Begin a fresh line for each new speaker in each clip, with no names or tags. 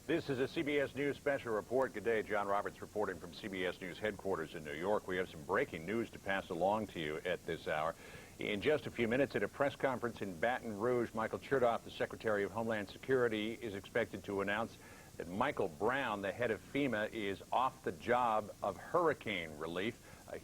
This is a CBS News special report. Good day, John Roberts reporting from CBS News headquarters in New York. We have some breaking news to pass along to you at this hour. In just a few minutes, at a press conference in Baton Rouge, Michael Chertoff, the Secretary of Homeland Security, is expected to announce that Michael Brown, the head of FEMA, is off the job of hurricane relief.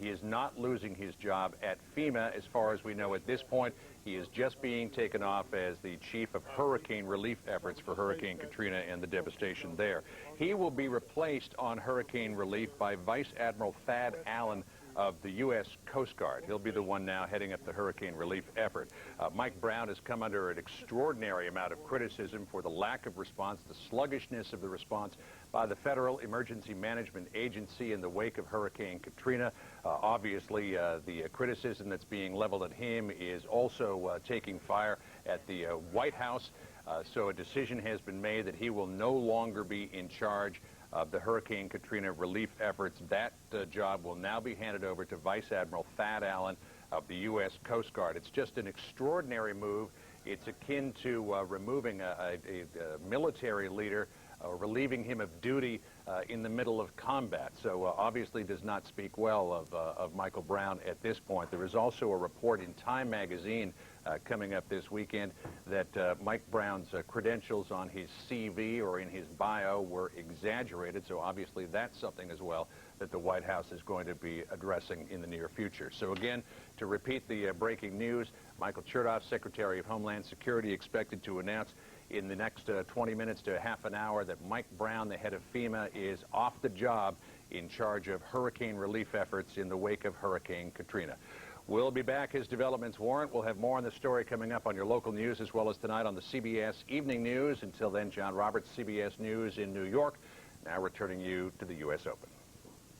He is not losing his job at FEMA, as far as we know at this point. He is just being taken off as the chief of hurricane relief efforts for Hurricane Katrina and the devastation there. He will be replaced on hurricane relief by Vice Admiral Thad Allen of the U.S. Coast Guard. He'll be the one now heading up the hurricane relief effort. Mike Brown has come under an extraordinary amount of criticism for the lack of response, the sluggishness of the response by the Federal Emergency Management Agency in the wake of Hurricane Katrina. Obviously, the criticism that's being leveled at him is also taking fire at the White House. So a decision has been made that he will no longer be in charge of the Hurricane Katrina relief efforts. That job will now be handed over to Vice Admiral Thad Allen of the U.S. Coast Guard. It's just an extraordinary move. It's akin to removing a military leader, relieving him of duty in the middle of combat. So obviously does not speak well of Michael Brown at this point. There is also a report in Time magazine coming up this weekend that Mike Brown's credentials on his CV or in his bio were exaggerated. So obviously that's something as well that the White House is going to be addressing in the near future. So again, to repeat the breaking news, Michael Chertoff, Secretary of Homeland Security, expected to announce in the next 20 minutes to half an hour that Mike Brown, the head of FEMA, is off the job in charge of hurricane relief efforts in the wake of Hurricane Katrina. We'll be back as developments warrant. We'll have more on the story coming up on your local news as well as tonight on the CBS Evening News. Until then, John Roberts, CBS News in New York, now returning you to the U.S. Open.